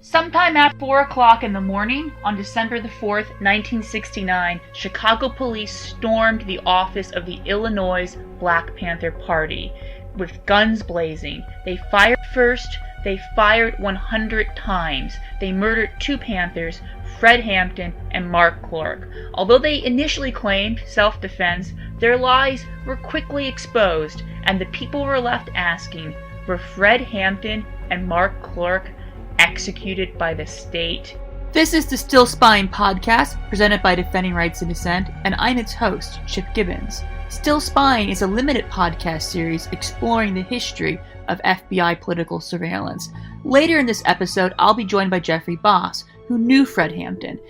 Sometime at 4 o'clock in the morning on December the 4th, 1969, Chicago police stormed the office of the Illinois Black Panther Party with guns blazing. They fired first. They fired 100 times. They murdered two Panthers, Fred Hampton and Mark Clark. Although they initially claimed self-defense, their lies were quickly exposed, and the people were left asking, were Fred Hampton and Mark Clark executed by the state? This is the Still Spying podcast, presented by Defending Rights and Dissent, and I'm its host, Chip Gibbons. Still Spying is a limited podcast series exploring the history of FBI political surveillance. Later in this episode, I'll be joined by Jeffrey Haas, who knew Fred Hampton.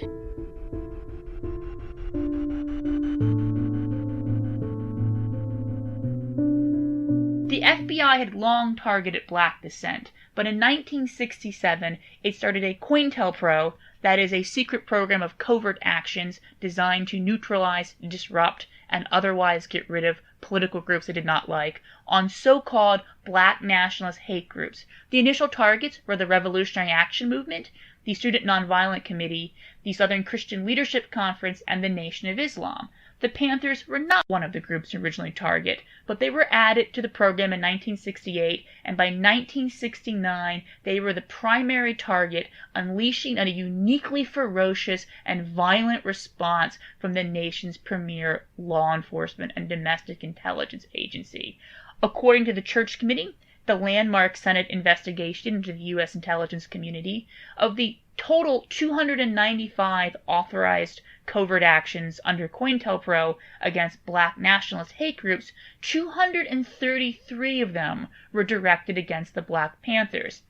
The FBI had long targeted Black Dissent, but in 1967 it started a COINTELPRO, that is a secret program of covert actions designed to neutralize, disrupt, and otherwise get rid of political groups they did not like, on so-called Black nationalist hate groups. The initial targets were the Revolutionary Action Movement, the Student Nonviolent Committee, the Southern Christian Leadership Conference, and the Nation of Islam. The Panthers were not one of the groups originally targeted, but they were added to the program in 1968, and by 1969 they were the primary target, unleashing a uniquely ferocious and violent response from the nation's premier law enforcement and domestic intelligence agency. According to the Church Committee, the landmark Senate investigation into the U.S. intelligence community, of the total 295 authorized covert actions under COINTELPRO against Black nationalist hate groups, 233 of them were directed against the Black Panthers.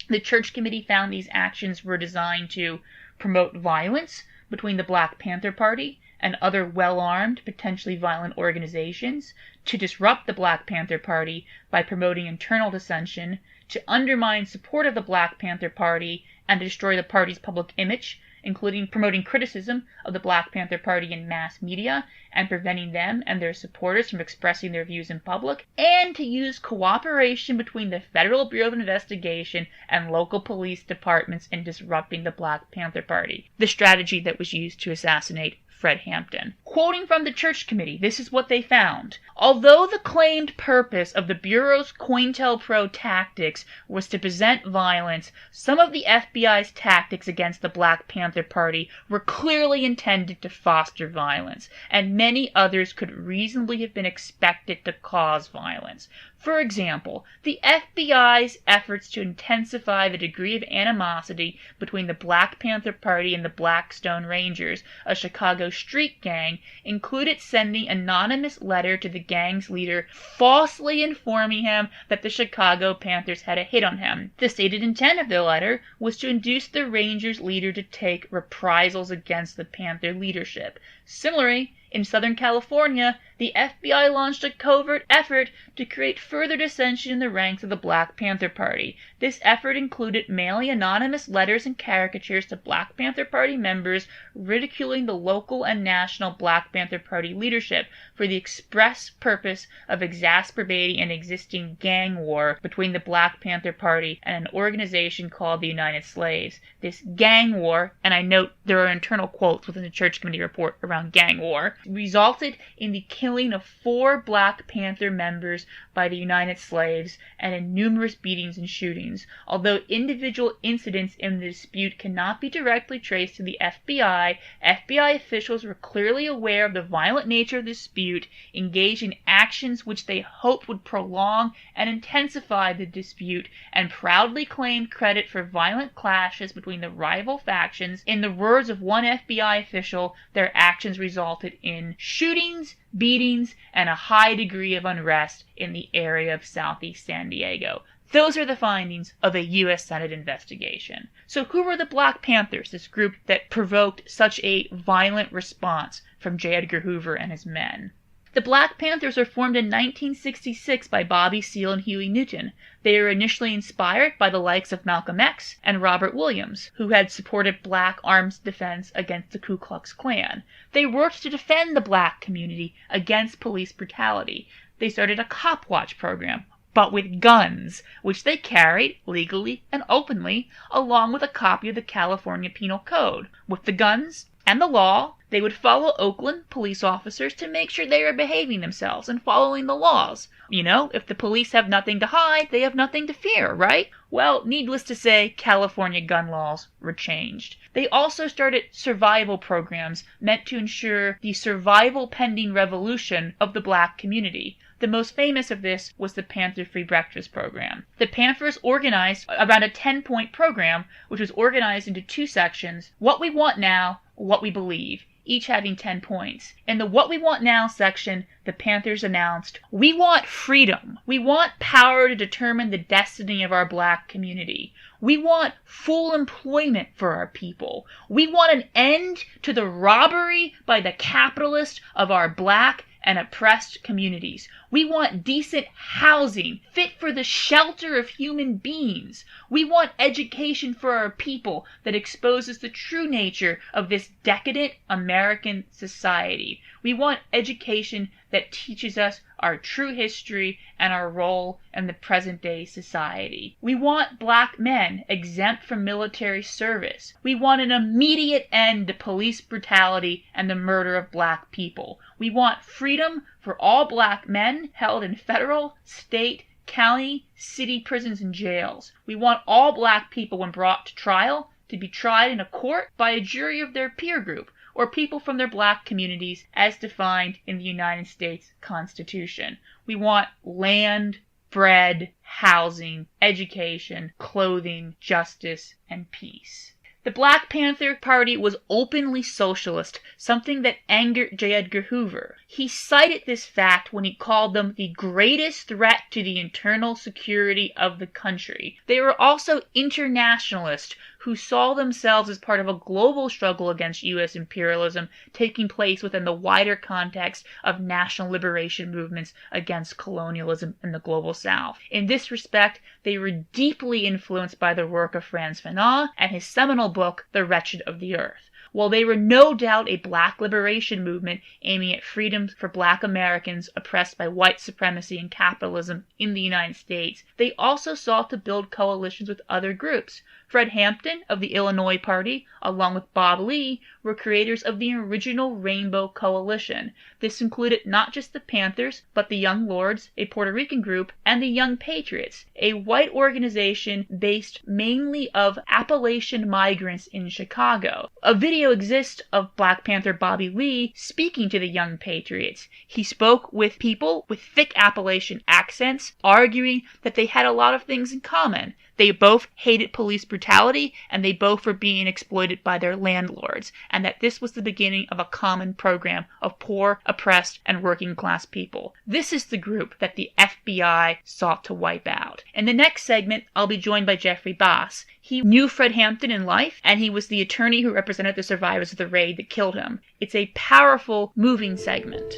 The Church Committee found these actions were designed to promote violence between the Black Panther Party and other well-armed, potentially violent organizations, to disrupt the Black Panther Party by promoting internal dissension, to undermine support of the Black Panther Party, and to destroy the party's public image, including promoting criticism of the Black Panther Party in mass media and preventing them and their supporters from expressing their views in public, and to use cooperation between the Federal Bureau of Investigation and local police departments in disrupting the Black Panther Party, the strategy that was used to assassinate Fred Hampton. Quoting from the Church Committee, this is what they found. Although the claimed purpose of the Bureau's COINTELPRO tactics was to present violence, some of the FBI's tactics against the Black Panther Party were clearly intended to foster violence, and many others could reasonably have been expected to cause violence. For example, the FBI's efforts to intensify the degree of animosity between the Black Panther Party and the Blackstone Rangers, a Chicago street gang, included sending an anonymous letter to the gang's leader, falsely informing him that the Chicago Panthers had a hit on him. The stated intent of the letter was to induce the Rangers leader to take reprisals against the Panther leadership. Similarly, in Southern California, the FBI launched a covert effort to create further dissension in the ranks of the Black Panther Party. This effort included mailing anonymous letters and caricatures to Black Panther Party members ridiculing the local and national Black Panther Party leadership for the express purpose of exacerbating an existing gang war between the Black Panther Party and an organization called the United Slaves. This gang war, and I note there are internal quotes within the Church Committee report around gang war, resulted in the killing of 4 Black Panther members by the United Slaves and in numerous beatings and shootings. Although individual incidents in the dispute cannot be directly traced to the FBI, FBI officials were clearly aware of the violent nature of the dispute, engaged in actions which they hoped would prolong and intensify the dispute, and proudly claimed credit for violent clashes between the rival factions. In the words of one FBI official, their actions resulted in shootings, beatings, and a high degree of unrest in the area of Southeast San Diego. Those are the findings of a U.S. Senate investigation. So who were the Black Panthers, this group that provoked such a violent response from J. Edgar Hoover and his men? The Black Panthers were formed in 1966 by Bobby Seale and Huey Newton. They were initially inspired by the likes of Malcolm X and Robert Williams, who had supported Black arms defense against the Ku Klux Klan. They worked to defend the Black community against police brutality. They started a cop watch program, but with guns, which they carried legally and openly, along with a copy of the California Penal Code. With the guns and the law, they would follow Oakland police officers to make sure they were behaving themselves and following the laws. You know, if the police have nothing to hide, they have nothing to fear, right? Well, needless to say, California gun laws were changed. They also started survival programs meant to ensure the survival pending revolution of the black community. The most famous of this was the Panther Free Breakfast program. The Panthers organized around a 10-point program, which was organized into two sections: What We Want Now, What We Believe, each having 10 points. In the What We Want Now section, the Panthers announced, "We want freedom. We want power to determine the destiny of our black community. We want full employment for our people. We want an end to the robbery by the capitalist of our black and oppressed communities. We want decent housing fit for the shelter of human beings. We want education for our people that exposes the true nature of this decadent American society. We want education that teaches us our true history and our role in the present-day society. We want black men exempt from military service. We want an immediate end to police brutality and the murder of black people. We want freedom for all black men held in federal, state, county, city prisons and jails. We want all black people, when brought to trial, to be tried in a court by a jury of their peer group, or people from their black communities as defined in the United States Constitution. We want land, bread, housing, education, clothing, justice, and peace. The Black Panther Party was openly socialist, something that angered J. Edgar Hoover. He cited this fact when he called them the greatest threat to the internal security of the country. They were also internationalists who saw themselves as part of a global struggle against U.S. imperialism taking place within the wider context of national liberation movements against colonialism in the global South. In this respect, they were deeply influenced by the work of Frantz Fanon and his seminal book, The Wretched of the Earth. While they were no doubt a black liberation movement aiming at freedoms for black Americans oppressed by white supremacy and capitalism in the United States, they also sought to build coalitions with other groups. Fred Hampton of the Illinois Party, along with Bob Lee, were creators of the original Rainbow Coalition. This included not just the Panthers, but the Young Lords, a Puerto Rican group, and the Young Patriots, a white organization based mainly of Appalachian migrants in Chicago. A video exists of Black Panther Bobby Lee speaking to the Young Patriots. He spoke with people with thick Appalachian accents, arguing that they had a lot of things in common. They both hated police brutality, and they both were being exploited by their landlords, and that this was the beginning of a common program of poor, oppressed, and working-class people. This is the group that the FBI sought to wipe out. In the next segment, I'll be joined by Jeffrey Haas. He knew Fred Hampton in life, and he was the attorney who represented the survivors of the raid that killed him. It's a powerful, moving segment.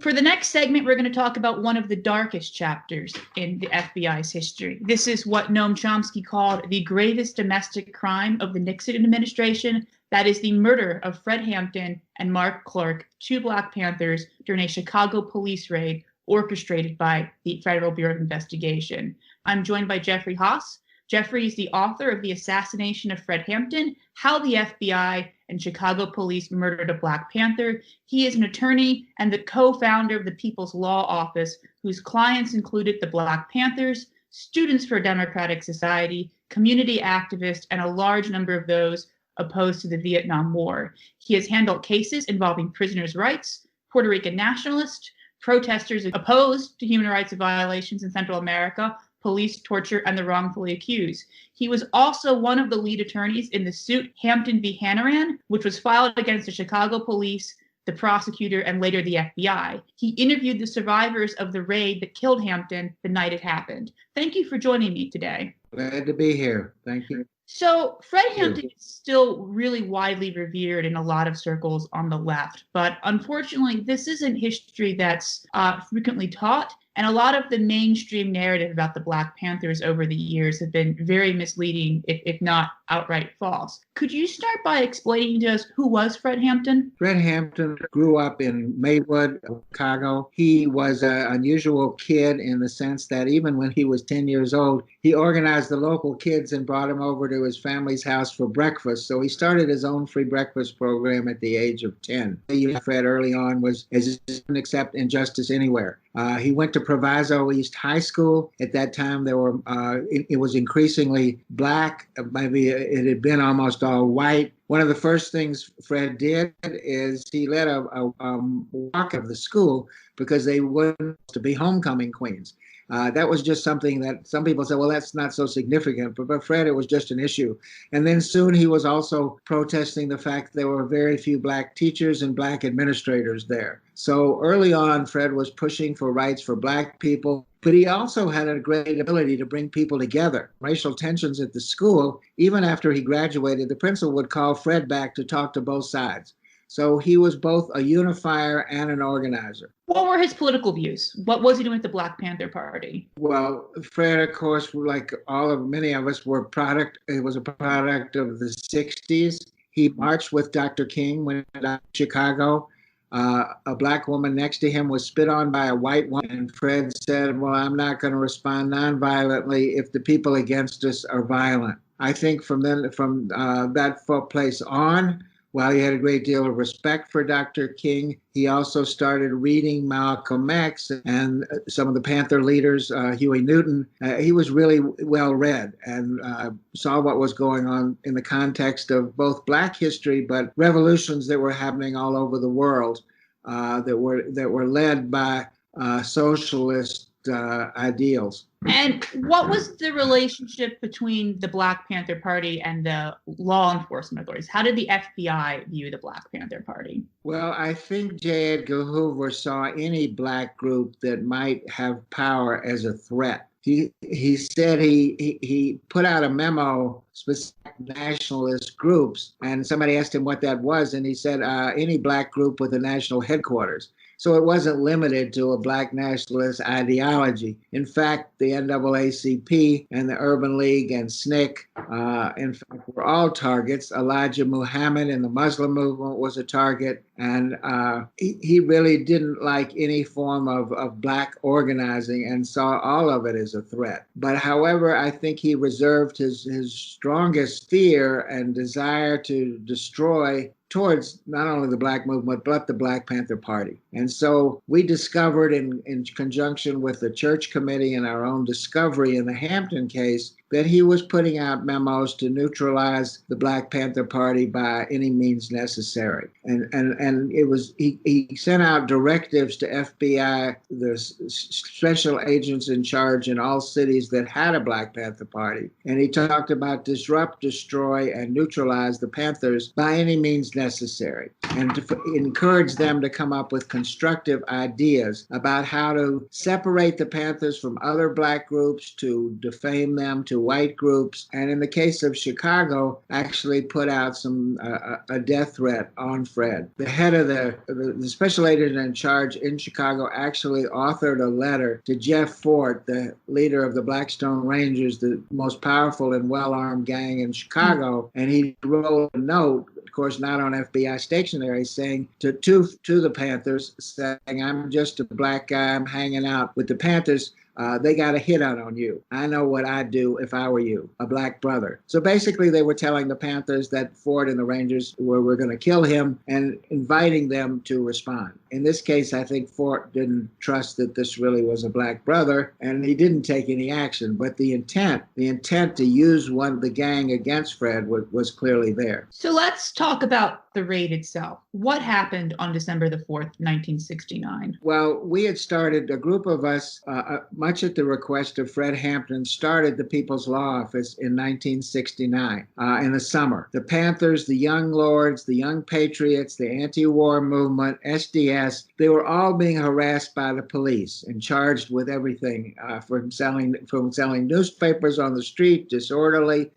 For the next segment, we're going to talk about one of the darkest chapters in the FBI's history. This is what Noam Chomsky called the gravest domestic crime of the Nixon administration. That is the murder of Fred Hampton and Mark Clark, two Black Panthers, during a Chicago police raid orchestrated by the Federal Bureau of Investigation. I'm joined by Jeffrey Haas. Jeffrey is the author of The Assassination of Fred Hampton, How the FBI and Chicago Police Murdered a Black Panther. He is an attorney and the co-founder of the People's Law Office, whose clients included the Black Panthers, Students for a Democratic Society, community activists, and a large number of those opposed to the Vietnam War. He has handled cases involving prisoners' rights, Puerto Rican nationalists, protesters opposed to human rights violations in Central America, police torture, and the wrongfully accused. He was also one of the lead attorneys in the suit Hampton v. Hannaran, which was filed against the Chicago police, the prosecutor, and later the FBI. He interviewed the survivors of the raid that killed Hampton the night it happened. Thank you for joining me today. Glad to be here. Thank you. So Fred Hampton is still really widely revered in a lot of circles on the left, but unfortunately, this isn't history that's frequently taught. And a lot of the mainstream narrative about the Black Panthers over the years have been very misleading, if not outright false. Could you start by explaining to us who was Fred Hampton? Fred Hampton grew up in Maywood, Chicago. He was an unusual kid in the sense that even when he was 10 years old, he organized the local kids and brought them over to his family's house for breakfast. So he started his own free breakfast program at the age of 10. Fred early on was as accept injustice anywhere. He went to Proviso East High School. At that time, it was increasingly black. Maybe it had been almost all white. One of the first things Fred did is he led a walk of the school because they wanted to be homecoming queens. That was just something that some people said, well, that's not so significant. But for Fred, it was just an issue. And then soon he was also protesting the fact that there were very few black teachers and black administrators there. So early on, Fred was pushing for rights for black people. But he also had a great ability to bring people together. Racial tensions at the school, even after he graduated, the principal would call Fred back to talk to both sides. So he was both a unifier and an organizer. What were his political views? What was he doing with the Black Panther Party? Well, Fred, of course, like many of us, it was a product of the 60s. He marched with Dr. King when he was in Chicago. A black woman next to him was spit on by a white woman, and Fred said, well, I'm not going to respond nonviolently if the people against us are violent. I think from that place on, while he had a great deal of respect for Dr. King, he also started reading Malcolm X and some of the Panther leaders, Huey Newton. He was really well read and saw what was going on in the context of both black history, but revolutions that were happening all over the world that were led by socialist ideals. And what was the relationship between the Black Panther Party and the law enforcement authorities? How did the FBI view the Black Panther Party? Well, I think J. Edgar Hoover saw any black group that might have power as a threat. He said he put out a memo specific nationalist groups, and somebody asked him what that was, and he said any black group with a national headquarters. So it wasn't limited to a black nationalist ideology. In fact, the NAACP and the Urban League and SNCC, in fact, were all targets. Elijah Muhammad and the Muslim movement was a target. And he really didn't like any form of black organizing and saw all of it as a threat. But however, I think he reserved his strongest fear and desire to destroy towards not only the black movement, but the Black Panther Party. And so we discovered in conjunction with the church committee and our own discovery in the Hampton case that he was putting out memos to neutralize the Black Panther Party by any means necessary. And it was he sent out directives to FBI, the special agents in charge in all cities that had a Black Panther Party. And he talked about disrupt, destroy, and neutralize the Panthers by any means necessary, and to encourage them to come up with constructive ideas about how to separate the Panthers from other black groups, to defame them to white groups, and in the case of Chicago, actually put out a death threat on Fred. The head of the special agent in charge in Chicago actually authored a letter to Jeff Fort, the leader of the Blackstone Rangers, the most powerful and well-armed gang in Chicago, and he wrote a note, of course, not on FBI stationery, saying to the Panthers, saying, I'm just a black guy, I'm hanging out with the Panthers. They got a hit out on you. I know what I'd do if I were you, a black brother. So basically they were telling the Panthers that Ford and the Rangers were going to kill him and inviting them to respond. In this case, I think Ford didn't trust that this really was a black brother, and he didn't take any action. But the intent to use the gang against Fred was clearly there. So let's talk about the raid itself. What happened on December the 4th, 1969? Well, we had started, a group of us, much at the request of Fred Hampton, started the People's Law Office in 1969 in the summer. The Panthers, the Young Lords, the Young Patriots, the anti-war movement, SDS, they were all being harassed by the police and charged with everything from selling newspapers on the street, disorderly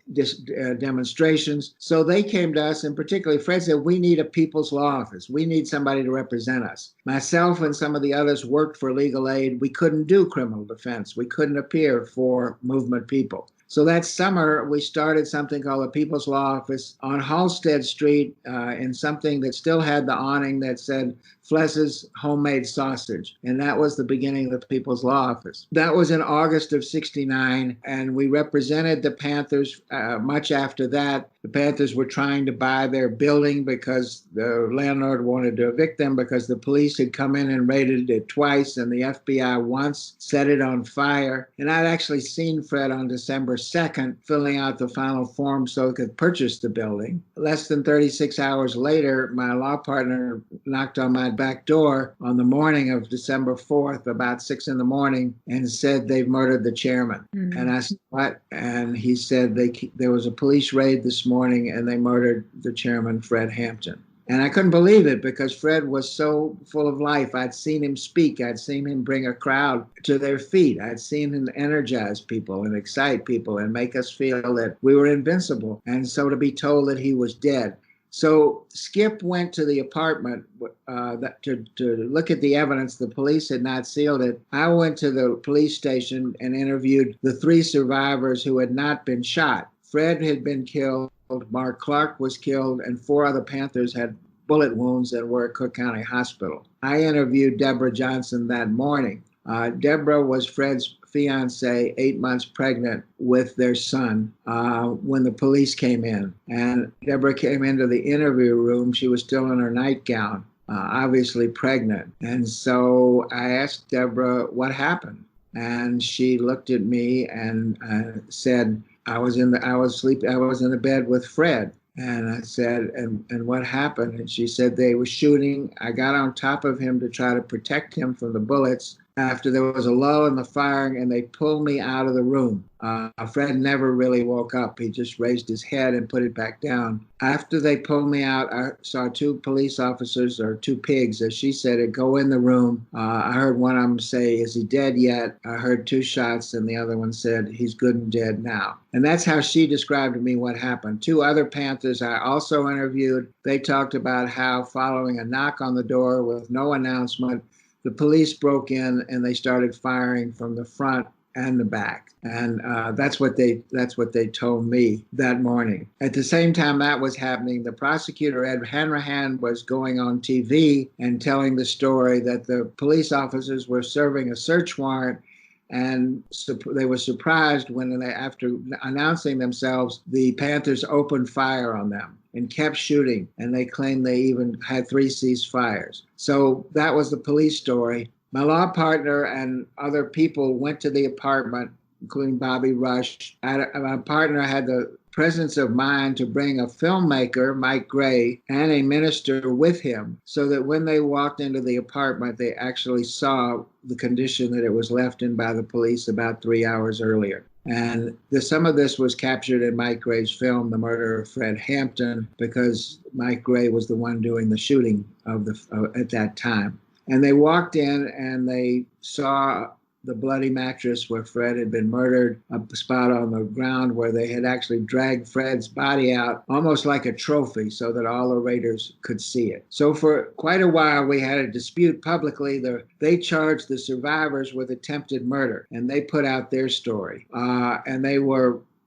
demonstrations. So they came to us, and particularly Fred said, we need a People's Law Office. We need somebody to represent us. Myself and some of the others worked for legal aid. We couldn't do criminal defense. We couldn't appear for movement people. So that summer, we started something called the People's Law Office on Halsted Street in something that still had the awning that said Fless's Homemade Sausage. And that was the beginning of the People's Law Office. That was in August of 69, and we represented the Panthers much after that. The Panthers were trying to buy their building because the landlord wanted to evict them because the police had come in and raided it twice and the FBI once, set it on fire. And I'd actually seen Fred on December 2nd filling out the final form so he could purchase the building. Less than 36 hours later, my law partner knocked on my back door on the morning of December 4th, about 6 in the morning, and said they've murdered the chairman. Mm-hmm. And I said, what? And he said there was a police raid this morning and they murdered the chairman, Fred Hampton. And I couldn't believe it because Fred was so full of life. I'd seen him speak. I'd seen him bring a crowd to their feet. I'd seen him energize people and excite people and make us feel that we were invincible. And so to be told that he was dead. So Skip went to the apartment to look at the evidence. The police had not sealed it. I went to the police station and interviewed the 3 survivors who had not been shot. Fred had been killed. Mark Clark was killed, and 4 other Panthers had bullet wounds and were at Cook County Hospital. I interviewed Deborah Johnson that morning. Deborah was Fred's fiance, 8 months pregnant with their son when the police came in. And Deborah came into the interview room. She was still in her nightgown, obviously pregnant. And so I asked Deborah what happened. And she looked at me and said, I was in the bed with Fred. And I said, and what happened? And she said they were shooting. I got on top of him to try to protect him from the bullets. After there was a lull in the firing, and they pulled me out of the room. Fred never really woke up. He just raised his head and put it back down. After they pulled me out, I saw 2 police officers, or 2 pigs, as she said, go in the room. I heard one of them say, is he dead yet? I heard 2 shots, and the other one said, he's good and dead now. And that's how she described to me what happened. 2 other Panthers I also interviewed. They talked about how following a knock on the door with no announcement, the police broke in and they started firing from the front and the back. And that's what they told me that morning. At the same time that was happening, the prosecutor, Ed Hanrahan, was going on TV and telling the story that the police officers were serving a search warrant. And they were surprised when, after announcing themselves, the Panthers opened fire on them and kept shooting. And they claimed they even had 3 ceasefires. So that was the police story. My law partner and other people went to the apartment, including Bobby Rush. My partner had the presence of mind to bring a filmmaker, Mike Gray, and a minister with him, so that when they walked into the apartment, they actually saw the condition that it was left in by the police about 3 hours earlier. And some of this was captured in Mike Gray's film, The Murder of Fred Hampton, because Mike Gray was the one doing the shooting at that time. And they walked in and they saw the bloody mattress where Fred had been murdered, a spot on the ground where they had actually dragged Fred's body out, almost like a trophy, so that all the raiders could see it. So for quite a while, we had a dispute publicly. They charged the survivors with attempted murder, and they put out their story.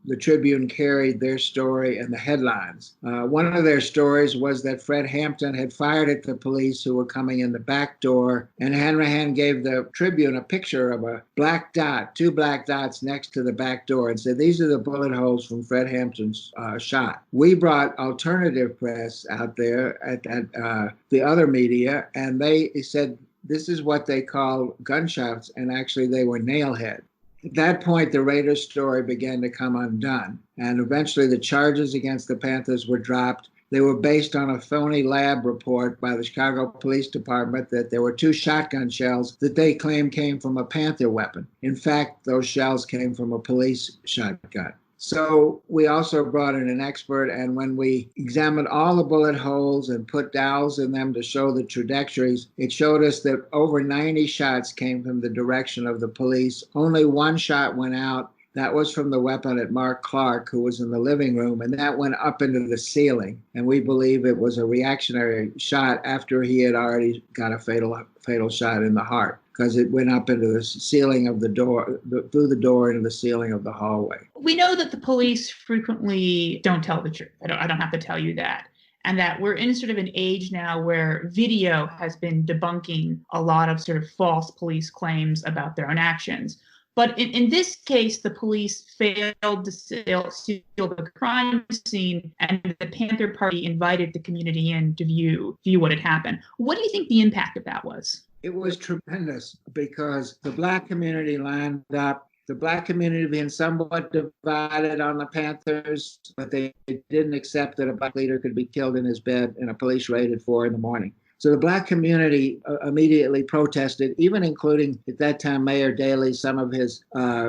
The Tribune carried their story in the headlines. One of their stories was that Fred Hampton had fired at the police who were coming in the back door, and Hanrahan gave the Tribune a picture of a black dot, 2 black dots next to the back door, and said, these are the bullet holes from Fred Hampton's shot. We brought alternative press out there at the other media, and they said, this is what they call gunshots, and actually they were nailhead. At that point, the Raiders story began to come undone, and eventually the charges against the Panthers were dropped. They were based on a phony lab report by the Chicago Police Department that there were 2 shotgun shells that they claimed came from a Panther weapon. In fact, those shells came from a police shotgun. So we also brought in an expert, and when we examined all the bullet holes and put dowels in them to show the trajectories, it showed us that over 90 shots came from the direction of the police. Only 1 shot went out. That was from the weapon at Mark Clark, who was in the living room, and that went up into the ceiling. And we believe it was a reactionary shot after he had already got a fatal shot in the heart, because it went up into the ceiling of the door, through the door into the ceiling of the hallway. We know that the police frequently don't tell the truth. I don't have to tell you that. And that we're in sort of an age now where video has been debunking a lot of sort of false police claims about their own actions. But in this case, the police failed to seal the crime scene, and the Panther Party invited the community in to view what had happened. What do you think the impact of that was? It was tremendous because the Black community lined up. The Black community being somewhat divided on the Panthers, but they didn't accept that a Black leader could be killed in his bed in a police raid at 4 a.m. So the Black community immediately protested, even including at that time Mayor Daley, some of his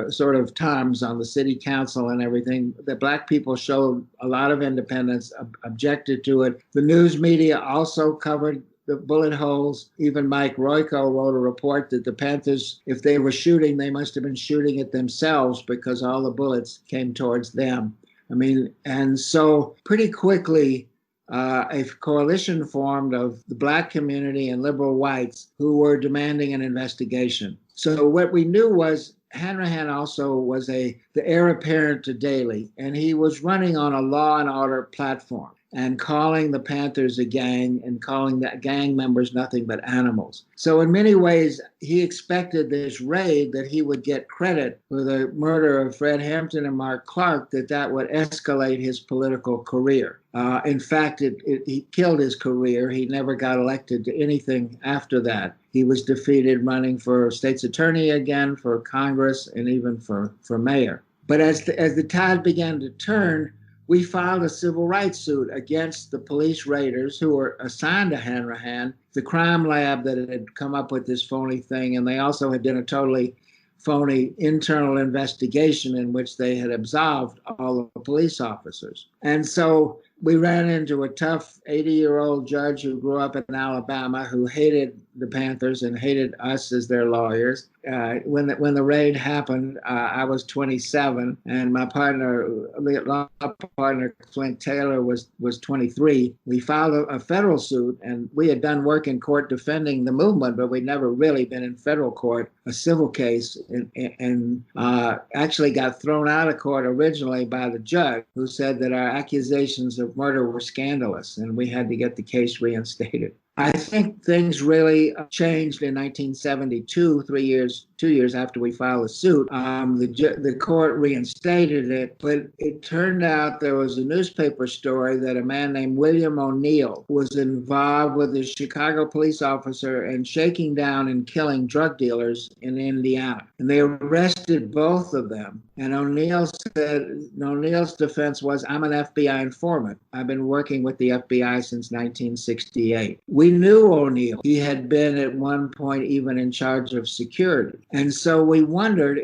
sort of terms on the city council and everything. The Black people showed a lot of independence, objected to it. The news media also covered the bullet holes. Even Mike Royko wrote a report that the Panthers, if they were shooting, they must have been shooting at themselves because all the bullets came towards them. I mean, and so pretty quickly, a coalition formed of the Black community and liberal whites who were demanding an investigation. So what we knew was Hanrahan also was the heir apparent to Daley, and he was running on a law and order platform and calling the Panthers a gang and calling the gang members nothing but animals. So in many ways, he expected this raid that he would get credit for the murder of Fred Hampton and Mark Clark, that would escalate his political career. In fact, he killed his career. He never got elected to anything after that. He was defeated running for state's attorney again, for Congress, and even for mayor. But as the tide began to turn, we filed a civil rights suit against the police raiders who were assigned to Hanrahan, the crime lab that had come up with this phony thing, and they also had done a totally phony internal investigation in which they had absolved all of the police officers. And so we ran into a tough 80-year-old judge who grew up in Alabama who hated the Panthers and hated us as their lawyers. When the raid happened, I was 27, and my law partner, Flint Taylor, was 23. We filed a federal suit, and we had done work in court defending the movement, but we'd never really been in federal court, a civil case, and actually got thrown out of court originally by the judge, who said that our accusations of murder were scandalous, and we had to get the case reinstated. I think things really changed in 1972, 2 years after we filed the suit. The court reinstated it, but it turned out there was a newspaper story that a man named William O'Neill was involved with a Chicago police officer and shaking down and killing drug dealers in Indiana. And they arrested both of them. And O'Neill's defense was, I'm an FBI informant. I've been working with the FBI since 1968. We knew O'Neill. He had been at one point even in charge of security. And so we wondered,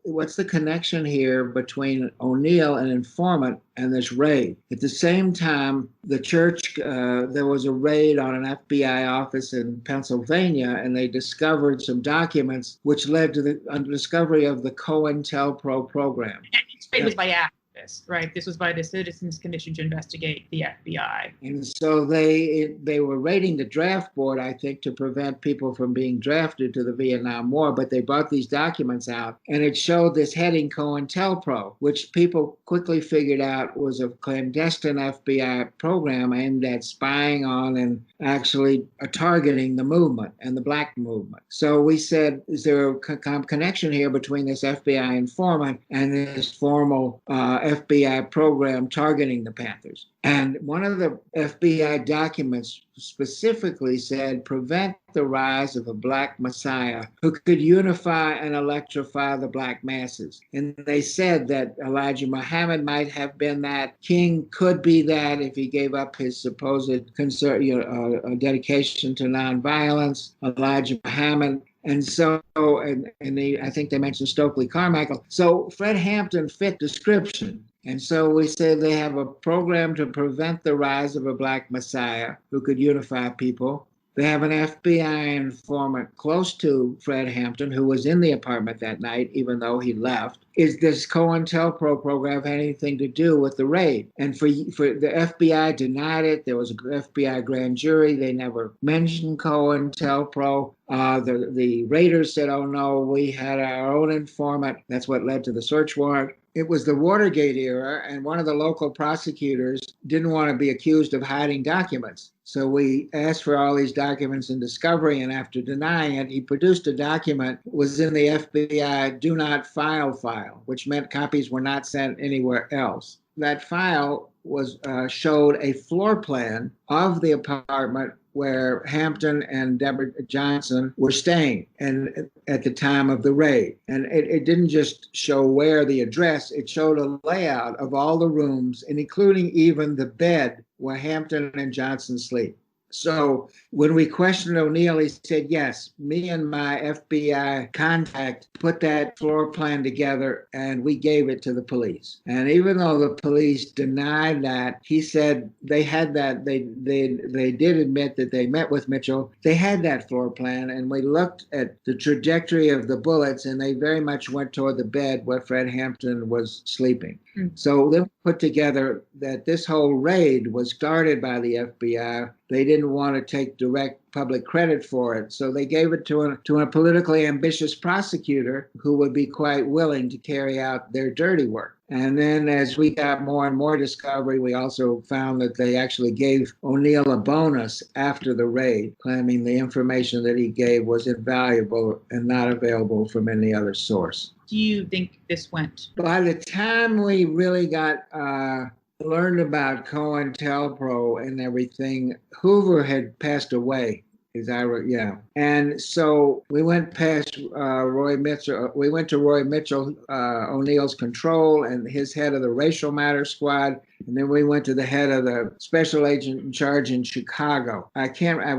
what's the connection here between O'Neill, an informant, and this raid? At the same time, the church, there was a raid on an FBI office in Pennsylvania, and they discovered some documents which led to the discovery of the COINTELPRO program. And it was by activists, right? This was by the Citizens Commission to investigate the FBI. And so they were raiding the draft board, I think, to prevent people from being drafted to the Vietnam War, but they brought these documents out, and it showed this heading COINTELPRO, which people quickly figured out was a clandestine FBI program aimed at spying on and actually targeting the movement and the Black movement. So we said, is there a connection here between this FBI informant and this formal FBI program targeting the Panthers. And one of the FBI documents specifically said, prevent the rise of a black messiah who could unify and electrify the black masses. And they said that Elijah Muhammad might have been that. King could be that if he gave up his supposed dedication to nonviolence. Elijah Muhammad. And so, I think they mentioned Stokely Carmichael. So Fred Hampton fit description. And so we say they have a program to prevent the rise of a black messiah who could unify people. They have an FBI informant close to Fred Hampton, who was in the apartment that night, even though he left. Is this COINTELPRO program have anything to do with the raid? And for the FBI denied it. There was an FBI grand jury. They never mentioned COINTELPRO. The raiders said, oh, no, we had our own informant. That's what led to the search warrant. It was the Watergate era, and one of the local prosecutors didn't want to be accused of hiding documents. So we asked for all these documents in discovery, and after denying it, he produced a document. It was in the FBI do not file file, which meant copies were not sent anywhere else. That file showed a floor plan of the apartment where Hampton and Deborah Johnson were staying and at the time of the raid. And it didn't just show where the address, it showed a layout of all the rooms, and including even the bed where Hampton and Johnson sleep. So when we questioned O'Neill, he said, yes, me and my FBI contact put that floor plan together and we gave it to the police. And even though the police denied that, he said they had that, they did admit that they met with Mitchell. They had that floor plan, and we looked at the trajectory of the bullets, and they very much went toward the bed where Fred Hampton was sleeping. So they put together that this whole raid was started by the FBI. They didn't want to take direct public credit for it, so they gave it to a politically ambitious prosecutor who would be quite willing to carry out their dirty work. And then as we got more and more discovery, we also found that they actually gave O'Neill a bonus after the raid, claiming the information that he gave was invaluable and not available from any other source. Do you think this went? By the time we really got learned about COINTELPRO and everything, Hoover had passed away. And so we went past Roy Mitchell. We went to Roy Mitchell, O'Neill's control, and his head of the Racial Matters Squad. And then we went to the head of the special agent in charge in Chicago.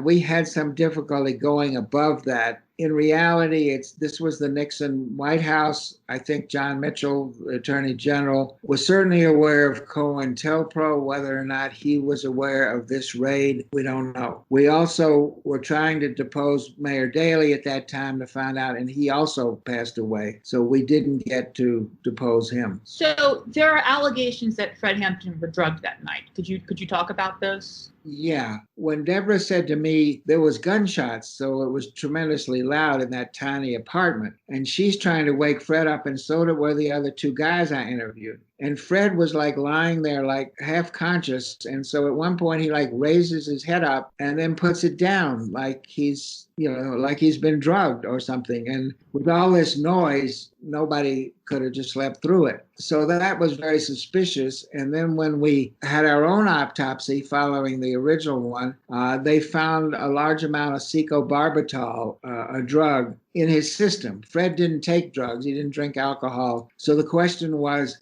We had some difficulty going above that. In reality, this was the Nixon White House. I think John Mitchell, the Attorney General, was certainly aware of COINTELPRO. Whether or not he was aware of this raid, we don't know. We also were trying to depose Mayor Daley at that time to find out, and he also passed away. So we didn't get to depose him. So there are allegations that Fred Hampton were drugged that night. Could you talk about those? Yeah. When Deborah said to me, there was gunshots, so it was tremendously loud in that tiny apartment. And she's trying to wake Fred up, and so were the other two guys I interviewed. And Fred was like lying there, like half conscious. And so at one point he like raises his head up and then puts it down like he's been drugged or something. And with all this noise, nobody could have just slept through it. So that was very suspicious. And then when we had our own autopsy following the original one, they found a large amount of secobarbital, a drug, in his system. Fred didn't take drugs. He didn't drink alcohol. So the question was,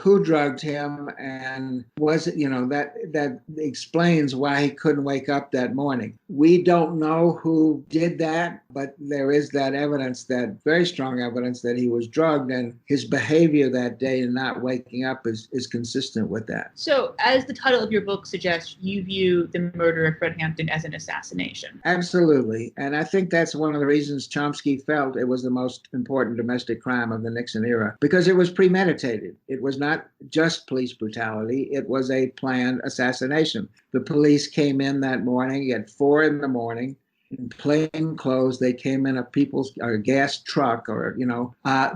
who drugged him, and was it, that explains why he couldn't wake up that morning. We don't know who did that, but there is that evidence, that very strong evidence that he was drugged, and his behavior that day and not waking up is consistent with that. So as the title of your book suggests, you view the murder of Fred Hampton as an assassination. Absolutely. And I think that's one of the reasons Chomsky felt it was the most important domestic crime of the Nixon era, because it was premeditated. It was not just police brutality. It was a planned assassination. The police came in that morning at 4 a.m. in plain clothes. They came in a gas truck, or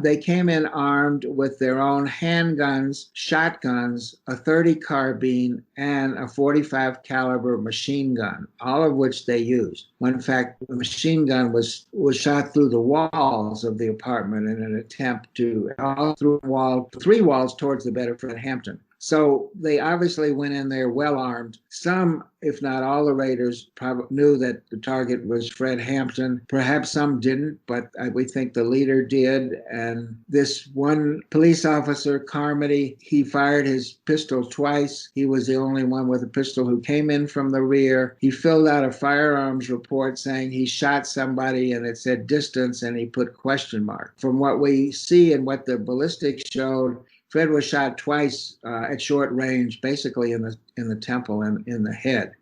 they came in armed with their own handguns, shotguns, a .30 carbine, and a .45 caliber machine gun, all of which they used. When in fact, the machine gun was shot through the walls of the apartment in an attempt to three walls towards the bed of Fred Hampton. So they obviously went in there well armed. Some, if not all, the raiders probably knew that the target was Fred Hampton. Perhaps some didn't, but we think the leader did. And this one police officer, Carmody, he fired his pistol twice. He was the only one with a pistol who came in from the rear. He filled out a firearms report saying he shot somebody, and it said distance, and he put question mark. From what we see and what the ballistics showed, Fred was shot twice at short range, basically in the temple and in the head.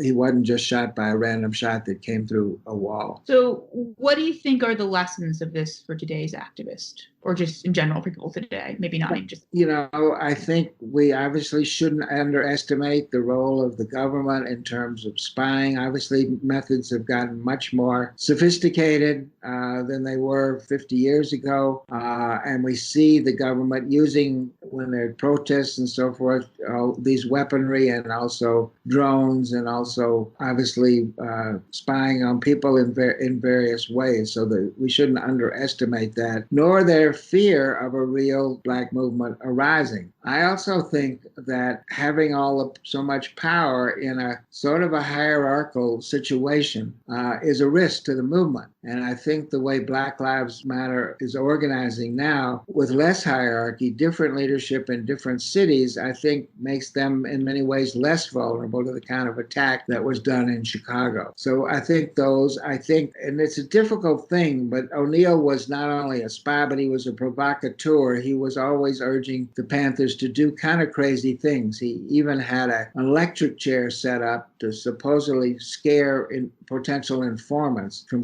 He wasn't just shot by a random shot that came through a wall. So what do you think are the lessons of this for today's activist, or just in general for people today? Maybe not even just... I think we obviously shouldn't underestimate the role of the government in terms of spying. Obviously, methods have gotten much more sophisticated than they were 50 years ago. And we see the government using, when there are protests and so forth, these weaponry and also drones, and also obviously spying on people in various ways. So that we shouldn't underestimate that, nor their fear of a real black movement arising. I also think that having so much power in a sort of a hierarchical situation is a risk to the movement. And I think the way Black Lives Matter is organizing now, with less hierarchy, different leadership in different cities, I think makes them in many ways less vulnerable to the kind of attack that was done in Chicago. So I think and it's a difficult thing, but O'Neill was not only a spy, but he was a provocateur. He was always urging the Panthers to do kind of crazy things. He even had an electric chair set up to supposedly scare potential informants from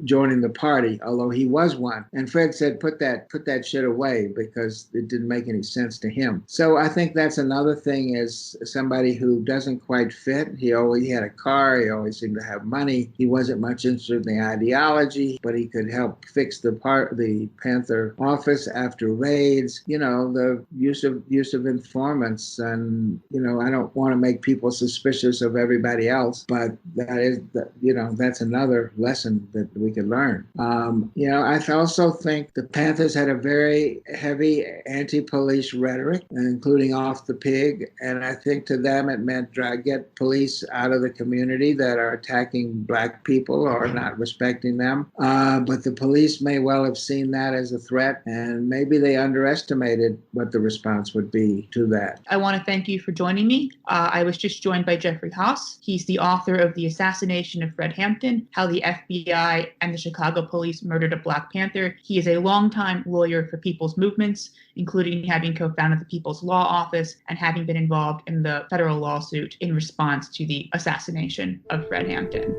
joining the party, although he was one. And Fred said, put that shit away, because it didn't make any sense to him. So I think that's another thing, is somebody who doesn't quite fit. He had a car. He always seemed to have money. He wasn't much interested in the ideology, but he could help fix the Panther office after raids. The use of informants, and I don't want to make people suspicious of everybody else, but that's another lesson that we could learn. I also think the Panthers had a very heavy anti-police rhetoric, including off the pig, and I think to them it meant get police out of the community that are attacking black people or not respecting them. But the police may well have seen that as a threat, and maybe they underestimated what the response would be to that. I want to thank you for joining me. I was just joined by Jeffrey Haas. He's the author of The Assassination of Fred Hampton, How the FBI and the Chicago Police Murdered a Black Panther. He is a longtime lawyer for people's movements, including having co-founded the People's Law Office and having been involved in the federal lawsuit in response to the assassination of Fred Hampton.